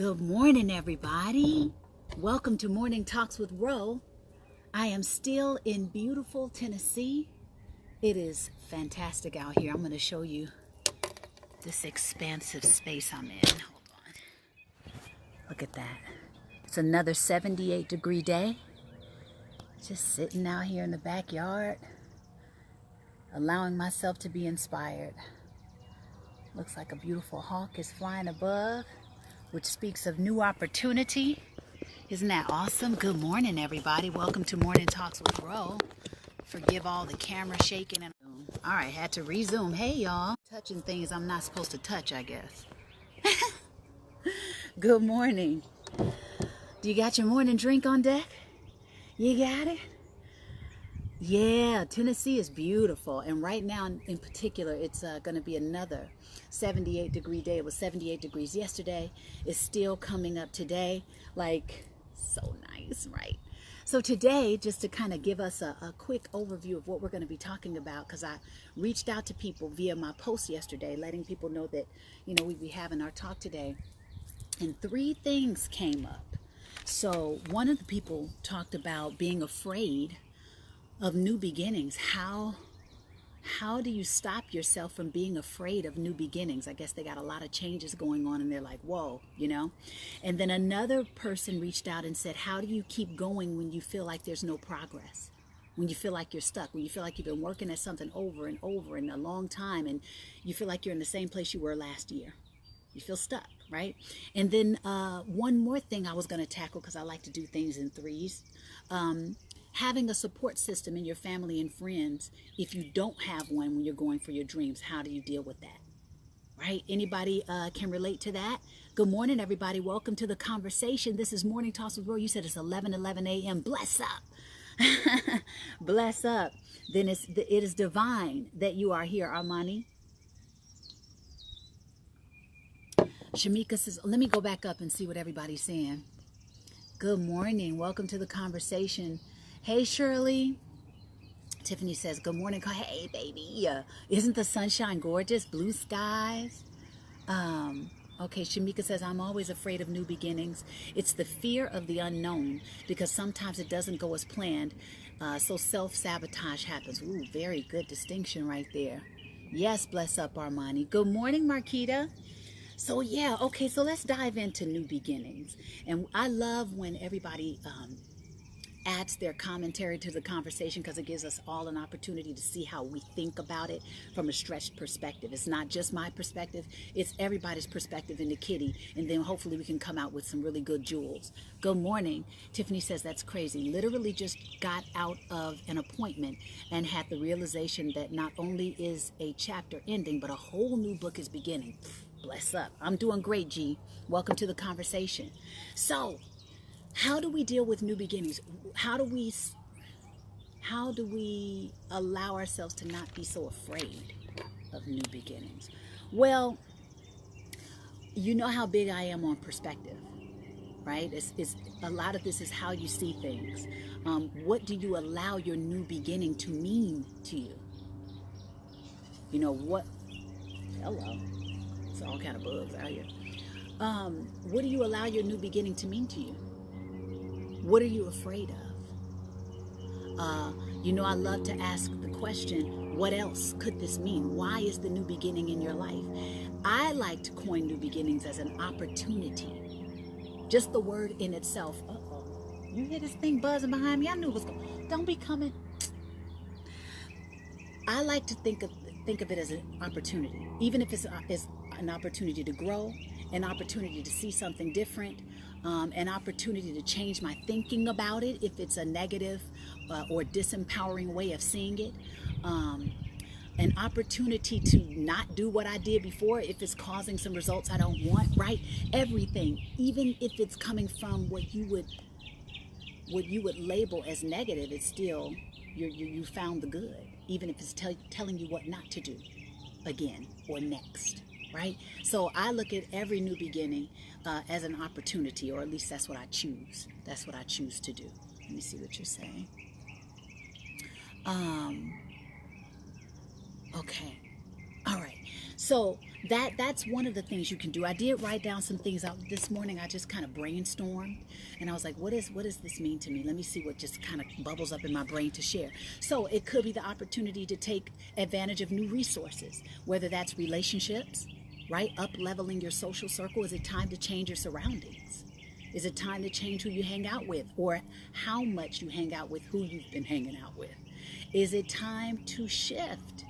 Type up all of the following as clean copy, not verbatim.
Good morning, everybody. Welcome to Morning Talks with Ro. I am still in beautiful Tennessee. It is fantastic out here. I'm going to show you this expansive space I'm in. Hold on. Look at that. It's another 78-degree day. Just sitting out here in the backyard, allowing myself to be inspired. Looks like a beautiful hawk is flying above, which speaks of new opportunity. Isn't that awesome? Good morning, everybody. Welcome to Morning Talks with Ro. Forgive all the camera shaking. All right, had to resume. Hey, y'all. Touching things I'm not supposed to touch, I guess. Good morning. Do you got your morning drink on deck? You got it? Yeah, Tennessee is beautiful. And right now, in particular, it's going to be another 78-degree day. It was 78 degrees yesterday. It's still coming up today. Like, so nice, right? So today, just to kind of give us a quick overview of what we're going to be talking about, because I reached out to people via my post yesterday, letting people know that, we'd be having our talk today. And 3 things came up. So one of the people talked about being afraid of new beginnings. How do you stop yourself from being afraid of new beginnings? I guess they got a lot of changes going on and they're like, whoa, And then another person reached out and said, how do you keep going when you feel like there's no progress? When you feel like you're stuck, when you feel like you've been working at something over and over in a long time and you feel like you're in the same place you were last year. You feel stuck, right? And then one more thing I was going to tackle, because I like to do things in threes. Having a support system in your family and friends, if you don't have one when you're going for your dreams, how do you deal with that? Right? Anybody can relate to that? Good morning, everybody. Welcome to the conversation. This is Morning Toss with Ro. You said it's 11:11 a.m. Bless up. Bless up. Then it is divine that you are here, Armani. Shamika says, let me go back up and see what everybody's saying. Good morning. Welcome to the conversation. Hey, Shirley. Tiffany says, good morning. Hey, baby. Isn't the sunshine gorgeous? Blue skies. Okay, Shamika says, I'm always afraid of new beginnings. It's the fear of the unknown because sometimes it doesn't go as planned. So self-sabotage happens. Ooh, very good distinction right there. Yes, bless up, Armani. Good morning, Marquita. So yeah, okay, so let's dive into new beginnings. And I love when everybody adds their commentary to the conversation, because it gives us all an opportunity to see how we think about it from a stretched perspective. It's not just my perspective, it's everybody's perspective in the kitty, and then hopefully we can come out with some really good jewels. Good morning. Tiffany says, that's crazy. Literally just got out of an appointment and had the realization that not only is a chapter ending, but a whole new book is beginning. Bless up. I'm doing great, G. Welcome to the conversation. So, how do we deal with new beginnings? How do we allow ourselves to not be so afraid of new beginnings? Well, you know how big I am on perspective, right? It's a lot of this is how you see things. What do you allow your new beginning to mean to you? What? Hello. It's all kind of bugs out here. What do you allow your new beginning to mean to you? What are you afraid of? I love to ask the question, what else could this mean? Why is the new beginning in your life? I like to coin new beginnings as an opportunity. Just the word in itself. Uh-oh. You hear this thing buzzing behind me? I knew it was going. Don't be coming. I like to think of it as an opportunity, even if it's an opportunity to grow, an opportunity to see something different, an opportunity to change my thinking about it if it's a negative or disempowering way of seeing it, an opportunity to not do what I did before if it's causing some results I don't want, right? Everything, even if it's coming from what you would label as negative, it's still you found the good, even if it's telling you what not to do again or next, right? So I look at every new beginning as an opportunity, or at least that's what I choose. That's what I choose to do. Let me see what you're saying. Okay. All right. So that's one of the things you can do. I did write down some things out this morning. I just kind of brainstormed, and I was like, what does this mean to me? Let me see what just kind of bubbles up in my brain to share. So it could be the opportunity to take advantage of new resources, whether that's relationships, right? Up leveling your social circle. Is it time to change your surroundings? Is it time to change who you hang out with, or how much you hang out with who you've been hanging out with? Is it time to shift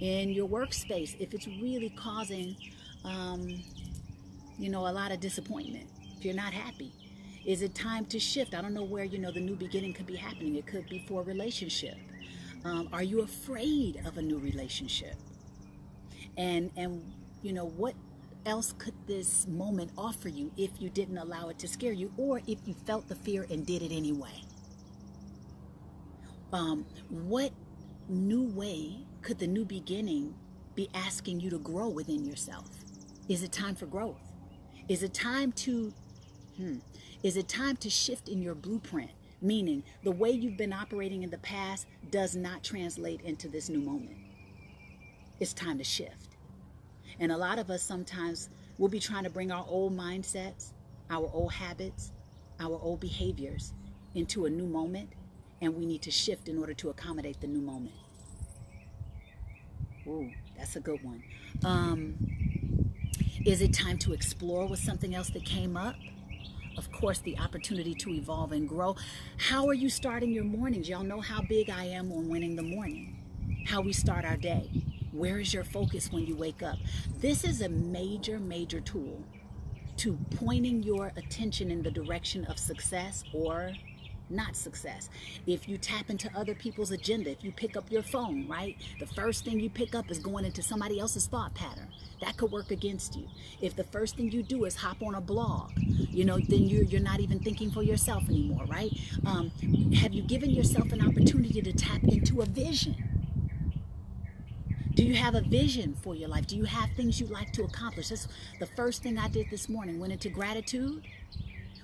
in your workspace if it's really causing, a lot of disappointment, if you're not happy? Is it time to shift? I don't know where, the new beginning could be happening. It could be for a relationship. Are you afraid of a new relationship? And what else could this moment offer you if you didn't allow it to scare you, or if you felt the fear and did it anyway? What new way could the new beginning be asking you to grow within yourself? Is it time for growth? Is it time to shift in your blueprint? Meaning the way you've been operating in the past does not translate into this new moment. It's time to shift. And a lot of us sometimes will be trying to bring our old mindsets, our old habits, our old behaviors into a new moment, and we need to shift in order to accommodate the new moment. Ooh, that's a good one. Is it time to explore with something else that came up? Of course, the opportunity to evolve and grow. How are you starting your mornings? Y'all know how big I am on winning the morning. How we start our day. Where is your focus when you wake up? This is a major, major tool to pointing your attention in the direction of success or not success. If you tap into other people's agenda, if you pick up your phone, right? The first thing you pick up is going into somebody else's thought pattern. That could work against you. If the first thing you do is hop on a blog, then you're not even thinking for yourself anymore, right? Have you given yourself an opportunity to tap into a vision? Do you have a vision for your life? Do you have things you'd like to accomplish? That's the first thing I did this morning. Went into gratitude,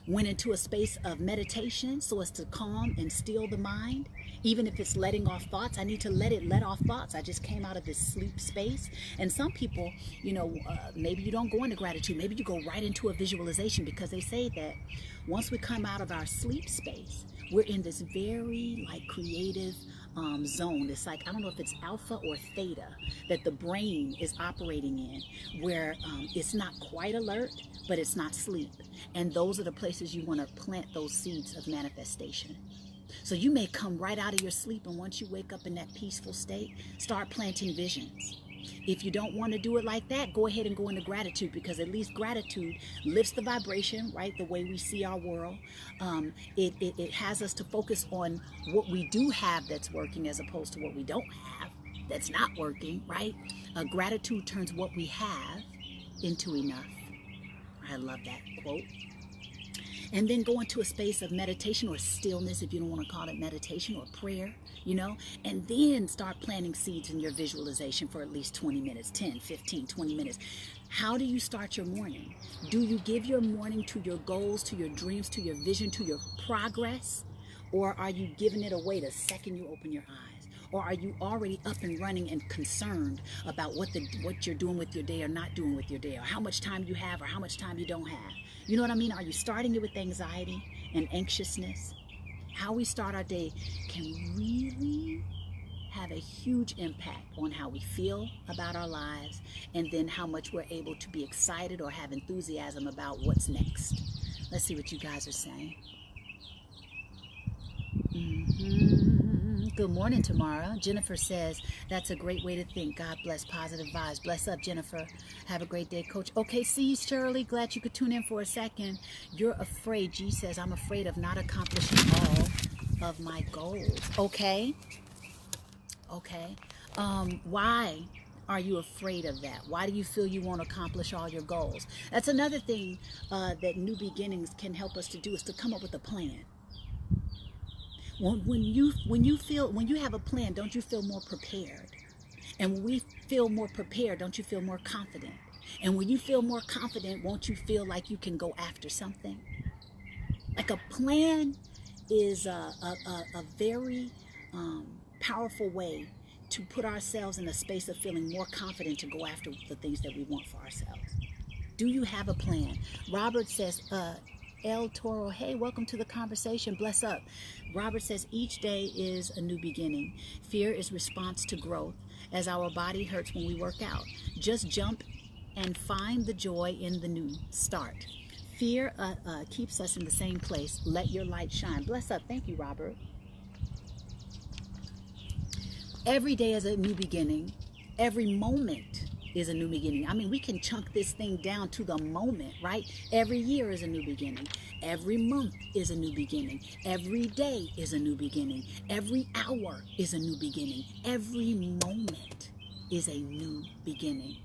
went into a space of meditation so as to calm and still the mind. Even if it's letting off thoughts, I need to let off thoughts. I just came out of this sleep space. And some people, maybe you don't go into gratitude. Maybe you go right into a visualization, because they say that once we come out of our sleep space, we're in this very creative zone. It's I don't know if it's alpha or theta that the brain is operating in, where it's not quite alert, but it's not sleep. And those are the places you want to plant those seeds of manifestation. So you may come right out of your sleep, and once you wake up in that peaceful state, start planting visions. If you don't want to do it like that, go ahead and go into gratitude, because at least gratitude lifts the vibration, right? The way we see our world. It has us to focus on what we do have that's working, as opposed to what we don't have that's not working, right? Gratitude turns what we have into enough. I love that quote. And then go into a space of meditation or stillness, if you don't want to call it meditation, or prayer, and then start planting seeds in your visualization for at least 20 minutes, 10, 15, 20 minutes. How do you start your morning? Do you give your morning to your goals, to your dreams, to your vision, to your progress? Or are you giving it away the second you open your eyes? Or are you already up and running and concerned about what you're doing with your day or not doing with your day, or how much time you have or how much time you don't have? You know what I mean? Are you starting it with anxiety and anxiousness? How we start our day can really have a huge impact on how we feel about our lives, and then how much we're able to be excited or have enthusiasm about what's next. Let's see what you guys are saying. Good morning, Tamara. Jennifer says, that's a great way to think. God bless, positive vibes. Bless up, Jennifer. Have a great day, Coach. Okay, see, Shirley, glad you could tune in for a second. You're afraid. G says, I'm afraid of not accomplishing all of my goals. Okay. Why are you afraid of that? Why do you feel you won't accomplish all your goals? That's another thing that New Beginnings can help us to do, is to come up with a plan. When you have a plan, don't you feel more prepared? And when we feel more prepared, don't you feel more confident? And when you feel more confident, won't you feel like you can go after something? Like a plan is a very powerful way to put ourselves in a space of feeling more confident to go after the things that we want for ourselves? Do you have a plan? Robert says, El Toro, hey, welcome to the conversation. Bless up. Robert says, each day is a new beginning. Fear is response to growth, as our body hurts when we work out. Just jump and find the joy in the new start. Fear keeps us in the same place. Let your light shine. Bless up. Thank you, Robert. Every day is a new beginning. Every moment is a new beginning. I mean, we can chunk this thing down to the moment, right? Every year is a new beginning. Every month is a new beginning. Every day is a new beginning. Every hour is a new beginning. Every moment is a new beginning.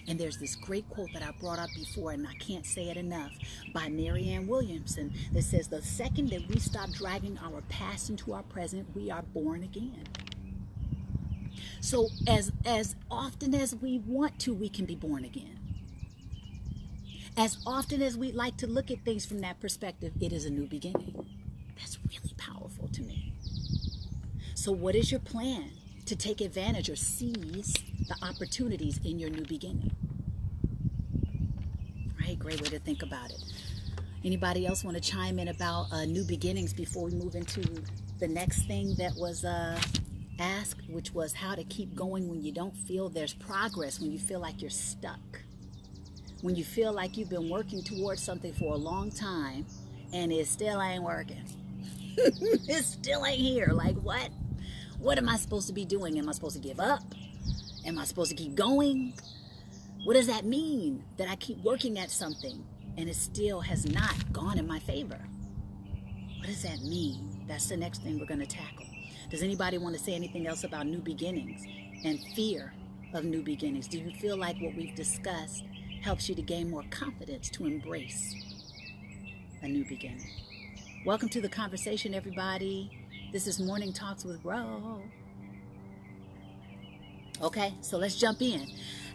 And there's this great quote that I brought up before, and I can't say it enough, by Marianne Williamson, that says, the second that we stop dragging our past into our present, we are born again. So as often as we want to, we can be born again. As often as we like to look at things from that perspective, it is a new beginning. That's really powerful to me. So what is your plan to take advantage or seize the opportunities in your new beginning? Right? Great way to think about it. Anybody else want to chime in about new beginnings before we move into the next thing that was asked, which was how to keep going when you don't feel there's progress, when you feel like you're stuck, when you feel like you've been working towards something for a long time and it still ain't working. It still ain't here. Like, what am I supposed to be doing? Am I supposed to give up? Am I supposed to keep going? What does that mean, that I keep working at something and it still has not gone in my favor? What does that mean? That's the next thing we're going to tackle. Does anybody want to say anything else about new beginnings and fear of new beginnings? Do you feel like what we've discussed helps you to gain more confidence to embrace a new beginning? Welcome to the conversation, everybody. This is Morning Talks with Ro. Okay, so let's jump in.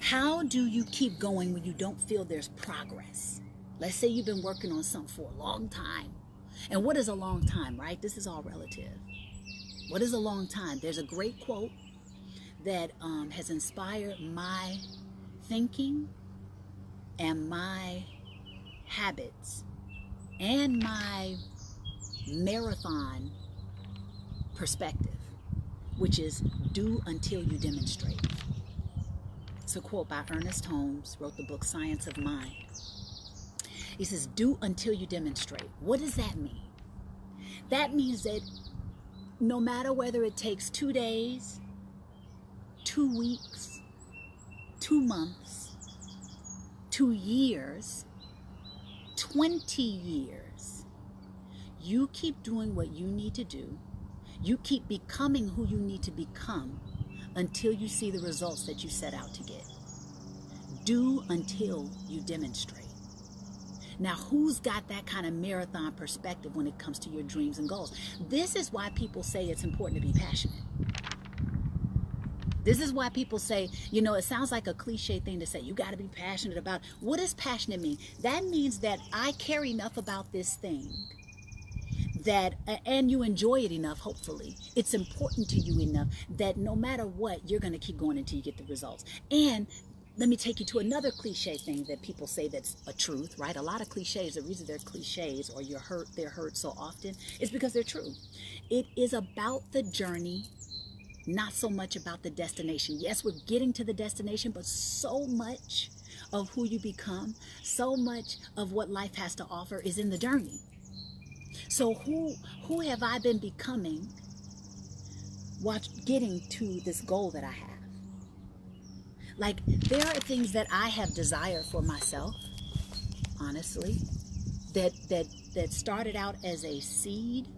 How do you keep going when you don't feel there's progress? Let's say you've been working on something for a long time. And what is a long time, right? This is all relative. What is a long time? There's a great quote that has inspired my thinking and my habits and my marathon perspective, which is do until you demonstrate. It's a quote by Ernest Holmes, wrote the book Science of Mind. He says, do until you demonstrate. What does that mean? That means that no matter whether it takes 2 days, 2 weeks, 2 months, 2 years, 20 years, you keep doing what you need to do. You keep becoming who you need to become until you see the results that you set out to get. Do until you demonstrate. Now, who's got that kind of marathon perspective when it comes to your dreams and goals? This is why people say it's important to be passionate. This is why people say, you know, it sounds like a cliche thing to say, you got to be passionate about. What does passionate mean? That means that I care enough about this thing that, and you enjoy it enough, hopefully, it's important to you enough that no matter what, you're going to keep going until you get the results. And let me take you to another cliche thing that people say that's a truth, right? A lot of cliches, the reason they're cliches or they're heard so often is because they're true. It is about the journey, not so much about the destination. Yes, we're getting to the destination, but so much of who you become, so much of what life has to offer is in the journey. So who have I been becoming getting to this goal that I have? Like, there are things that I have desired for myself, honestly, that started out as a seed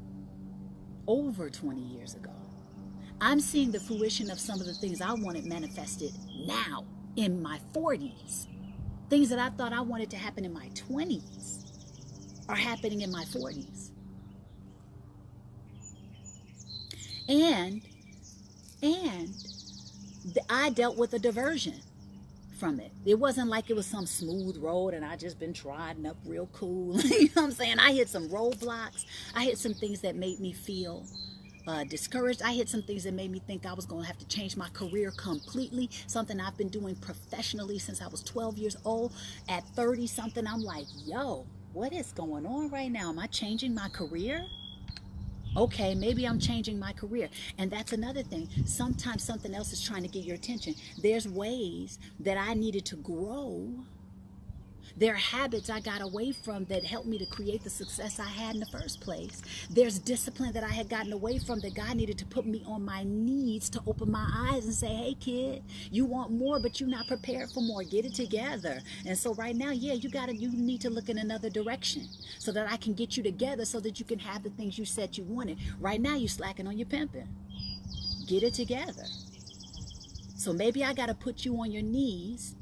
over 20 years ago. I'm seeing the fruition of some of the things I wanted manifested now in my 40s. Things that I thought I wanted to happen in my 20s are happening in my 40s. And I dealt with a diversion from it. It wasn't like it was some smooth road and I just been trodden up real cool. You know what I'm saying? I hit some roadblocks. I hit some things that made me feel discouraged. I hit some things that made me think I was going to have to change my career completely. Something I've been doing professionally since I was 12 years old. At 30 something, I'm like, yo, what is going on right now? Am I changing my career? Okay, maybe I'm changing my career. And that's another thing. Sometimes something else is trying to get your attention. There's ways that I needed to grow. There are habits I got away from that helped me to create the success I had in the first place. There's discipline that I had gotten away from that God needed to put me on my knees to open my eyes and say, hey kid, you want more, but you're not prepared for more. Get it together. And so right now, yeah, you need to look in another direction so that I can get you together so that you can have the things you said you wanted. Right now, you're slacking on your pimping. Get it together. So maybe I got to put you on your knees,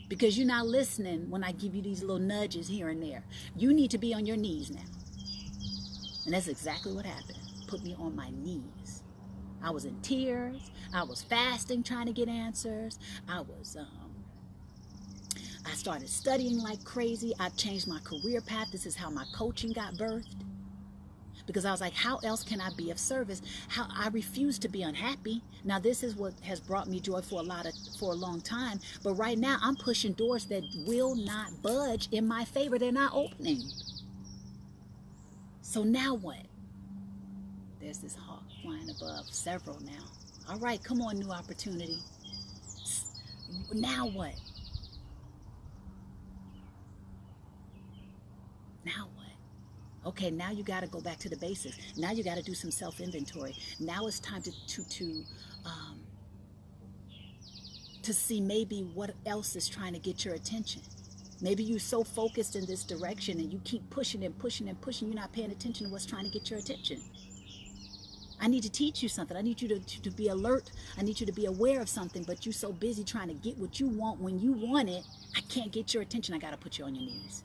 because you're not listening when I give you these little nudges here and there. You need to be on your knees now. And that's exactly what happened. Put me on my knees. I was in tears. I was fasting, trying to get answers. I started studying like crazy. I've changed my career path. This is how my coaching got birthed. Because I was like, how else can I be of service? How I refuse to be unhappy. Now, this is what has brought me joy for a long time. But right now, I'm pushing doors that will not budge in my favor. They're not opening. So now what? There's this hawk flying above, several now. All right, come on, new opportunity. Now what? Now what? Okay, now you got to go back to the basics. Now you got to do some self-inventory. Now it's time to see maybe what else is trying to get your attention. Maybe you're so focused in this direction and you keep pushing and pushing and pushing. You're not paying attention to what's trying to get your attention. I need to teach you something. I need you to be alert. I need you to be aware of something, but you're so busy trying to get what you want when you want it. I can't get your attention. I got to put you on your knees.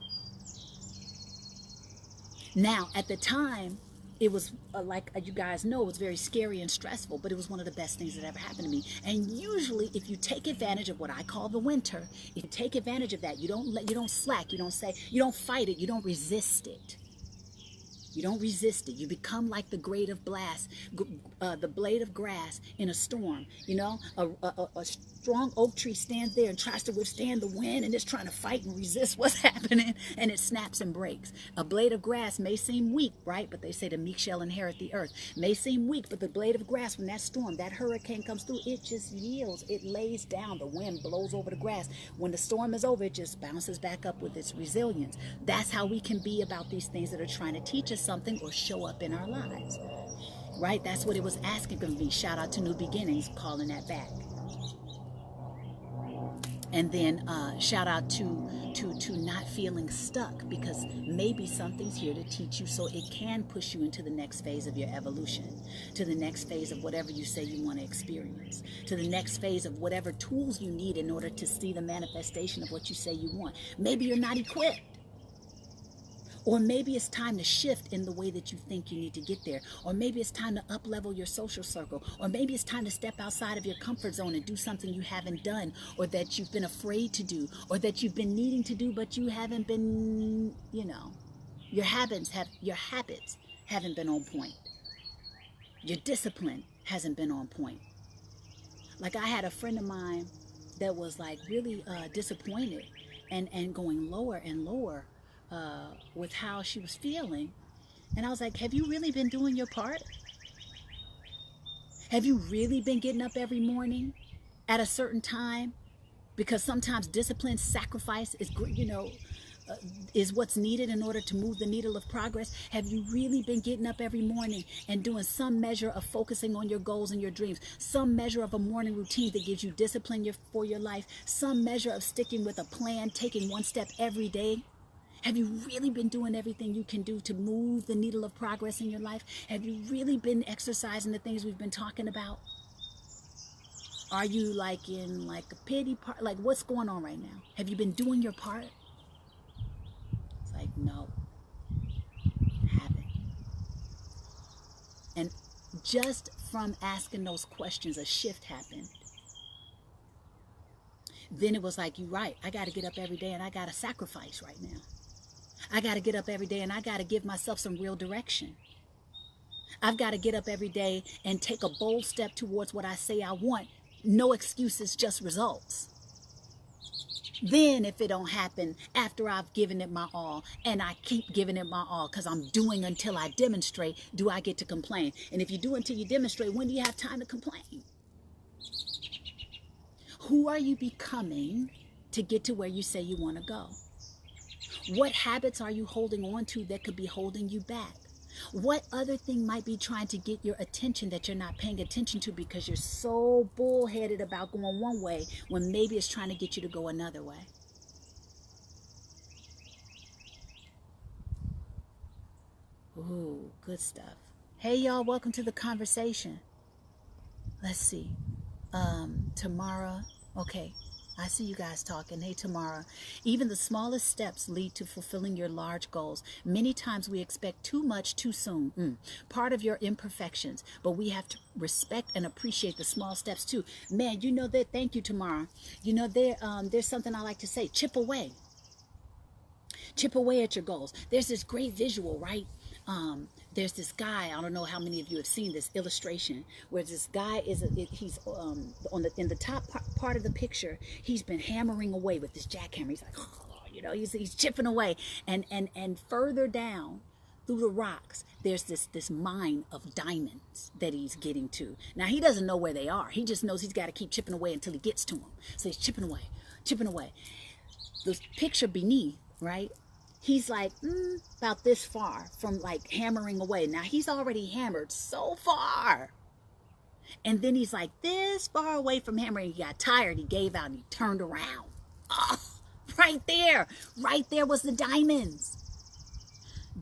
Now, at the time, it was like you guys know, it was very scary and stressful, but it was one of the best things that ever happened to me. And usually, if you take advantage of what I call the winter, if you take advantage of that, you don't slack, you don't fight it, you don't resist it. You don't resist it. You become like the blade of grass in a storm. You know, a strong oak tree stands there and tries to withstand the wind and it's trying to fight and resist what's happening, and it snaps and breaks. A blade of grass may seem weak, right? But they say the meek shall inherit the earth. May seem weak, but the blade of grass, when that storm, that hurricane comes through, it just yields. It lays down. The wind blows over the grass. When the storm is over, it just bounces back up with its resilience. That's how we can be about these things that are trying to teach us something or show up in our lives, right? That's what it was asking of me. Shout out to New Beginnings, calling that back. And then shout out to not feeling stuck, because maybe something's here to teach you so it can push you into the next phase of your evolution, to the next phase of whatever you say you want to experience, to the next phase of whatever tools you need in order to see the manifestation of what you say you want. Maybe you're not equipped. Or maybe it's time to shift in the way that you think you need to get there. Or maybe it's time to up-level your social circle. Or maybe it's time to step outside of your comfort zone and do something you haven't done, or that you've been afraid to do, or that you've been needing to do, but you haven't been, your habits haven't been on point. Your discipline hasn't been on point. Like, I had a friend of mine that was like really disappointed and going lower and lower with how she was feeling. And I was like, have you really been doing your part? Have you really been getting up every morning at a certain time? Because sometimes discipline, sacrifice is what's needed in order to move the needle of progress. Have you really been getting up every morning and doing some measure of focusing on your goals and your dreams, some measure of a morning routine that gives you discipline for your life, some measure of sticking with a plan, taking one step every day? Have you really been doing everything you can do to move the needle of progress in your life? Have you really been exercising the things we've been talking about? Are you like in like a pity part? Like, what's going on right now? Have you been doing your part? It's like, no, haven't. And just from asking those questions, a shift happened. Then it was like, you're right. I got to get up every day and I got to sacrifice right now. I got to get up every day and I got to give myself some real direction. I've got to get up every day and take a bold step towards what I say I want. No excuses, just results. Then if it don't happen after I've given it my all, and I keep giving it my all because I'm doing until I demonstrate, do I get to complain? And if you do until you demonstrate, when do you have time to complain? Who are you becoming to get to where you say you want to go? What habits are you holding on to that could be holding you back? What other thing might be trying to get your attention that you're not paying attention to because you're so bullheaded about going one way when maybe it's trying to get you to go another way? Ooh, good stuff. Hey, y'all, welcome to the conversation. Let's see. Tamara. Okay. I see you guys talking. Hey, Tamara. Even the smallest steps lead to fulfilling your large goals. Many times we expect too much too soon. Part of your imperfections, but we have to respect and appreciate the small steps too. Man, you know that. Thank you, Tamara. You know, there's something I like to say. Chip away. Chip away at your goals. There's this great visual, right? There's this guy, I don't know how many of you have seen this illustration, where this guy he's in the top part of the picture, he's been hammering away with this jackhammer. He's like, oh, you know, he's chipping away, and further down through the rocks, there's this mine of diamonds that he's getting to. Now he doesn't know where they are. He just knows he's got to keep chipping away until he gets to them. So he's chipping away, chipping away. The picture beneath, right? He's like about this far from like hammering away. Now he's already hammered so far. And then he's like this far away from hammering. He got tired. He gave out and he turned around. Oh, right there was the diamonds.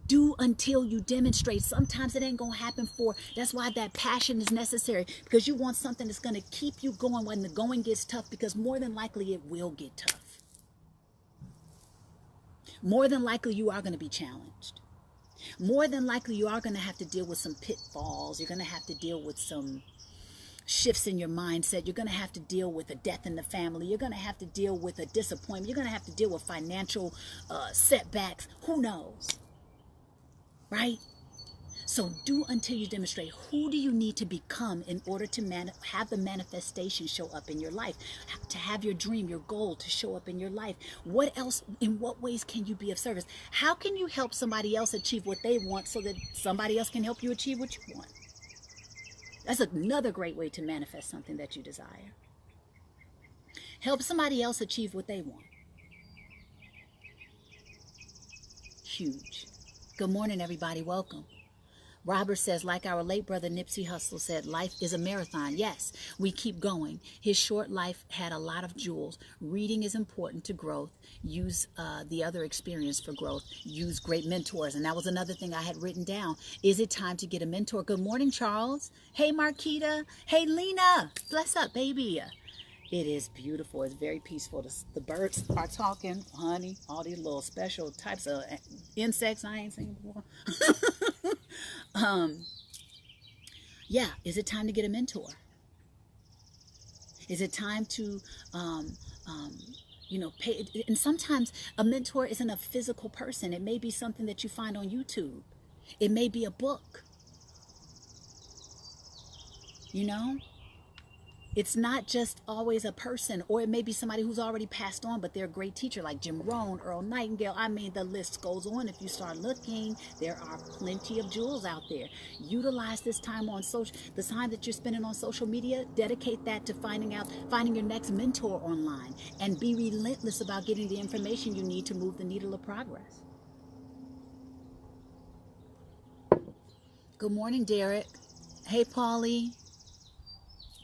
Do until you demonstrate. Sometimes it ain't going to happen that's why that passion is necessary, because you want something that's going to keep you going when the going gets tough, because more than likely it will get tough. More than likely, you are going to be challenged. More than likely, you are going to have to deal with some pitfalls. You're going to have to deal with some shifts in your mindset. You're going to have to deal with a death in the family. You're going to have to deal with a disappointment. You're going to have to deal with financial setbacks. Who knows? Right? So do until you demonstrate. Who do you need to become in order to have the manifestation show up in your life? To have your dream, your goal to show up in your life. What else, in what ways can you be of service? How can you help somebody else achieve what they want so that somebody else can help you achieve what you want? That's another great way to manifest something that you desire. Help somebody else achieve what they want. Huge. Good morning, everybody. Welcome. Robert says, like our late brother Nipsey Hussle said, life is a marathon. Yes, we keep going. His short life had a lot of jewels. Reading is important to growth. Use the other experience for growth. Use great mentors. And that was another thing I had written down. Is it time to get a mentor? Good morning, Charles. Hey, Marquita. Hey, Lena. Bless up, baby. It is beautiful. It's very peaceful. The birds are talking, honey, all these little special types of insects I ain't seen before. Yeah, is it time to get a mentor? Is it time to, pay? And sometimes a mentor isn't a physical person. It may be something that you find on YouTube. It may be a book. You know? It's not just always a person, or it may be somebody who's already passed on, but they're a great teacher, like Jim Rohn, Earl Nightingale. I mean, the list goes on. If you start looking, there are plenty of jewels out there. Utilize this time on the time that you're spending on social media, dedicate that to finding your next mentor online, and be relentless about getting the information you need to move the needle of progress. Good morning, Derek. Hey, Paulie.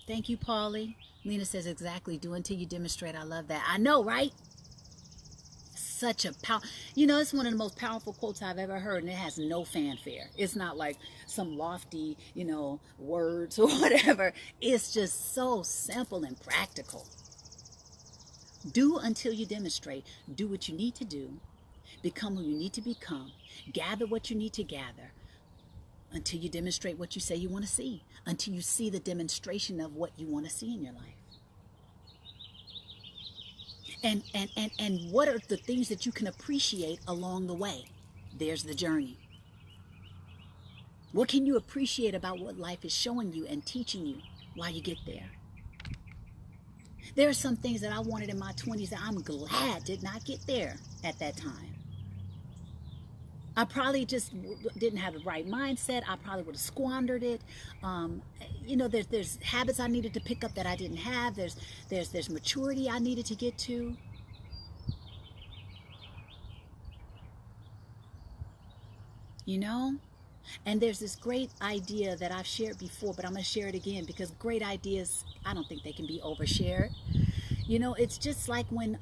Thank you, Paulie. Lena says, exactly. Do until you demonstrate. I love that. I know, right? Such a it's one of the most powerful quotes I've ever heard, and it has no fanfare. It's not like some lofty, words or whatever. It's just so simple and practical. Do until you demonstrate. Do what you need to do. Become who you need to become. Gather what you need to gather. Until you demonstrate what you say you want to see. Until you see the demonstration of what you want to see in your life. And what are the things that you can appreciate along the way? There's the journey. What can you appreciate about what life is showing you and teaching you while you get there? There are some things that I wanted in my 20s that I'm glad did not get there at that time. I probably just didn't have the right mindset. I probably would have squandered it. You know, there's habits I needed to pick up that I didn't have. There's maturity I needed to get to. You know? And there's this great idea that I've shared before, but I'm going to share it again because great ideas, I don't think they can be overshared. You know, it's just like when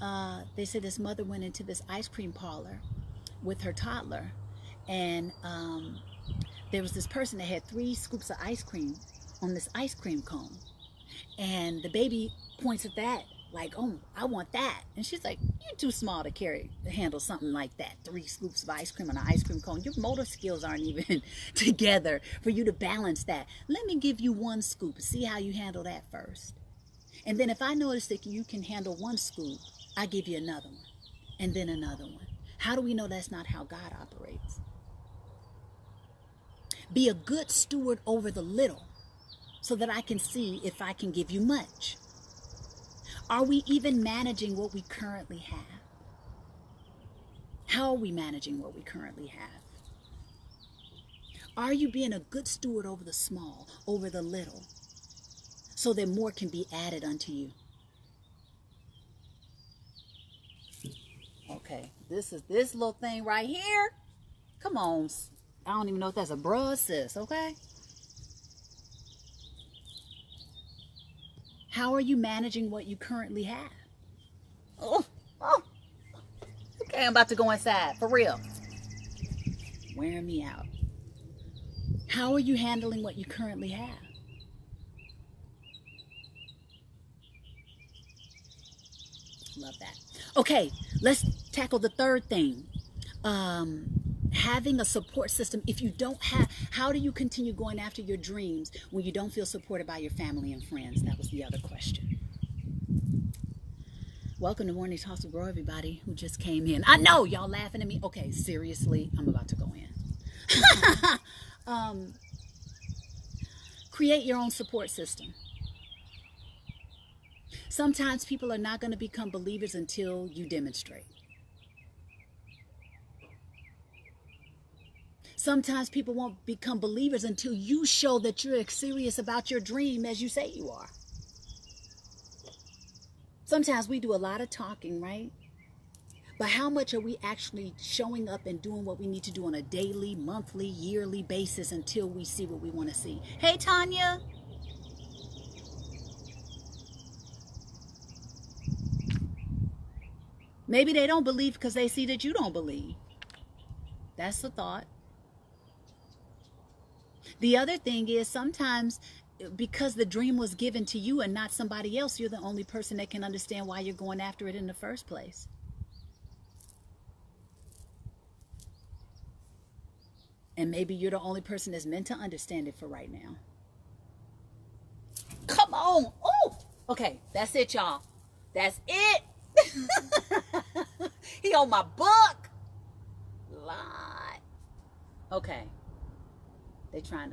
they said this mother went into this ice cream parlor with her toddler, and there was this person that had 3 scoops of ice cream on this ice cream cone, and the baby points at that like, oh, I want that. And she's like, you're too small to handle something like that. 3 scoops of ice cream on an ice cream cone. Your motor skills aren't even together for you to balance that. Let me give you 1 scoop. See how you handle that first. And then if I notice that you can handle 1 scoop, I give you another one, and then another one. How do we know that's not how God operates? Be a good steward over the little so that I can see if I can give you much. Are we even managing what we currently have? How are we managing what we currently have? Are you being a good steward over the small, over the little, so that more can be added unto you? Okay, this little thing right here. Come on. I don't even know if that's a bruh, sis, okay? How are you managing what you currently have? Oh. Okay, I'm about to go inside, for real. Wearing me out. How are you handling what you currently have? Love that. Okay, let's tackle the third thing. Having a support system. If you don't have, how do you continue going after your dreams when you don't feel supported by your family and friends? That was the other question. Welcome to Morning Talks with Bro, everybody who just came in. I know y'all laughing at me. Okay, seriously, I'm about to go in. Create your own support system. Sometimes people are not going to become believers until you demonstrate. Sometimes people won't become believers until you show that you're serious about your dream as you say you are. Sometimes we do a lot of talking, right? But how much are we actually showing up and doing what we need to do on a daily, monthly, yearly basis until we see what we want to see? Hey, Tanya. Maybe they don't believe because they see that you don't believe. That's the thought. The other thing is sometimes because the dream was given to you and not somebody else, you're the only person that can understand why you're going after it in the first place. And maybe you're the only person that's meant to understand it for right now. Come on. Oh, okay. That's it, y'all. That's it. He on my book. Lie. Okay. They try.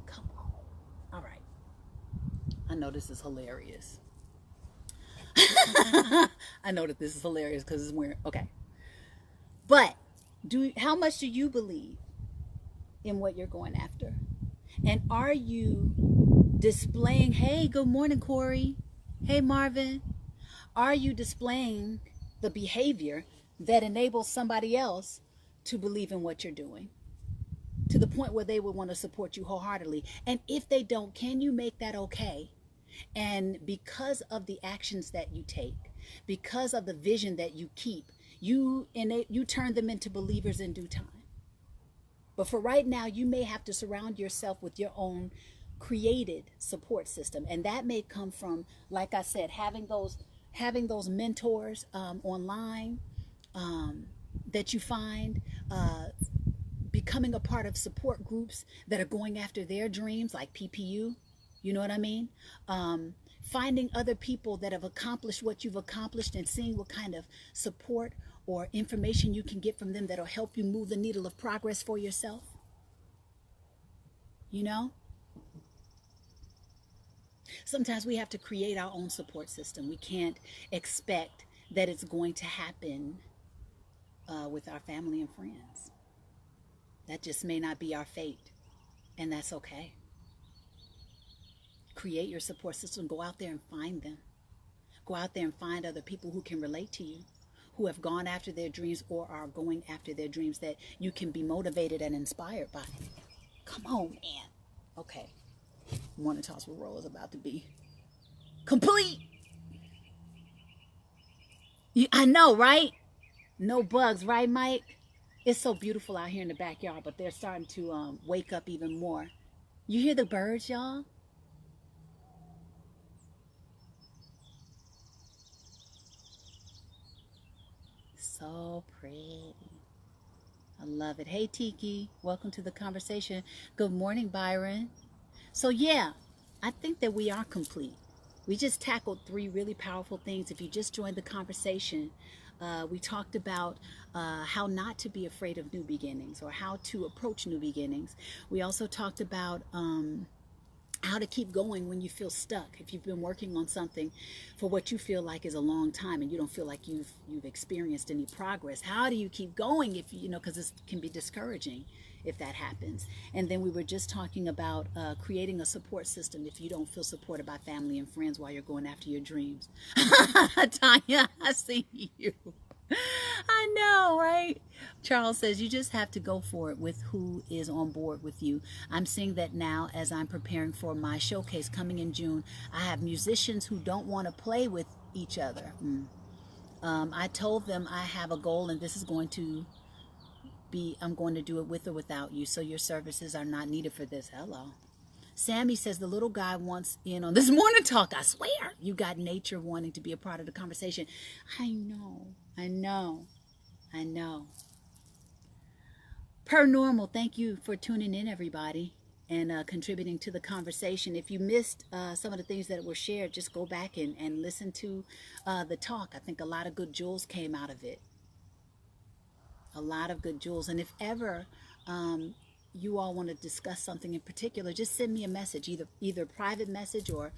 Come on. All right. I know this is hilarious. I know that this is hilarious because it's weird. Okay. But how much do you believe in what you're going after? And are you displaying, hey, good morning, Corey. Hey, Marvin. Are you displaying the behavior that enables somebody else to believe in what you're doing? To the point where they would want to support you wholeheartedly. And if they don't, can you make that okay? And because of the actions that you take, because of the vision that you keep, you turn them into believers in due time. But for right now, you may have to surround yourself with your own created support system. And that may come from, like I said, having those mentors online that you find, becoming a part of support groups that are going after their dreams, like PPU, you know what I mean? Finding other people that have accomplished what you've accomplished and seeing what kind of support or information you can get from them that'll help you move the needle of progress for yourself. you know? Sometimes we have to create our own support system. We can't expect that it's going to happen with our family and friends. That just may not be our fate, and that's okay. Create your support system. Go out there and find them. Go out there and find other people who can relate to you, who have gone after their dreams or are going after their dreams that you can be motivated and inspired by. Come on, man. Okay. Morning Toss with Roll is about to be complete. I know, right? No bugs, right, Mike? It's so beautiful out here in the backyard, but they're starting to wake up even more. You hear the birds, y'all? So pretty. I love it. Hey, Tiki. Welcome to the conversation. Good morning, Byron. So, yeah, I think that we are complete. We just tackled 3 really powerful things. If you just joined the conversation, we talked about how not to be afraid of new beginnings or how to approach new beginnings. We also talked about how to keep going when you feel stuck. If you've been working on something for what you feel like is a long time and you don't feel like you've experienced any progress, how do you keep going if you know, because this can be discouraging if that happens. And then we were just talking about creating a support system if you don't feel supported by family and friends while you're going after your dreams. Tanya, I see you. I know, right? Charles says you just have to go for it with who is on board with you. I'm seeing that now as I'm preparing for my showcase coming in June. I have musicians who don't want to play with each other. I told them I have a goal and this is going to be, I'm going to do it with or without you, so your services are not needed for this. Hello. Sammy says the little guy wants in on this morning talk. I swear. You got nature wanting to be a part of the conversation. I know. Per normal, thank you for tuning in, everybody, and contributing to the conversation. If you missed some of the things that were shared, just go back and listen to the talk. I think a lot of good jewels came out of it. A lot of good jewels. And if ever you all want to discuss something in particular, just send me a message, either private message or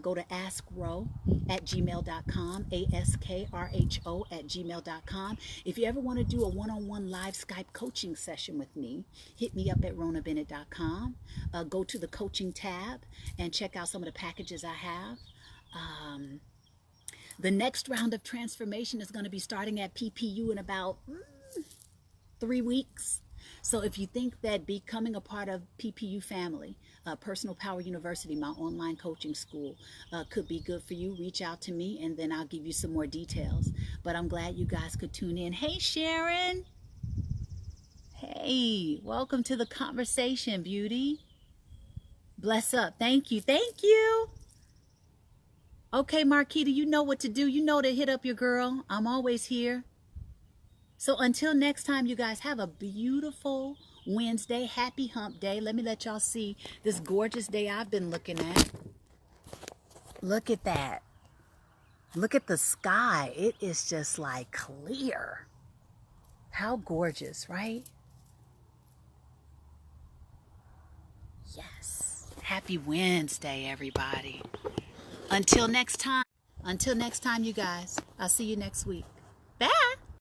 go to askro@gmail.com, askro@gmail.com. If you ever want to do a one-on-one live Skype coaching session with me, hit me up at ronabennett.com. Go to the coaching tab and check out some of the packages I have. The next round of transformation is going to be starting at PPU in about 3 weeks. So if you think that becoming a part of PPU family, Personal Power University, my online coaching school, could be good for you, reach out to me and then I'll give you some more details. But I'm glad you guys could tune in. Hey, Sharon. Hey, welcome to the conversation, beauty. Bless up. Thank you. Thank you. Okay, Marquita, you know what to do. You know to hit up your girl. I'm always here. So until next time, you guys have a beautiful Wednesday. Happy hump day. Let me let y'all see this gorgeous day I've been looking at. Look at that. Look at the sky. It is just like clear. How gorgeous, right? Yes. Happy Wednesday, everybody. Until next time, you guys. I'll see you next week.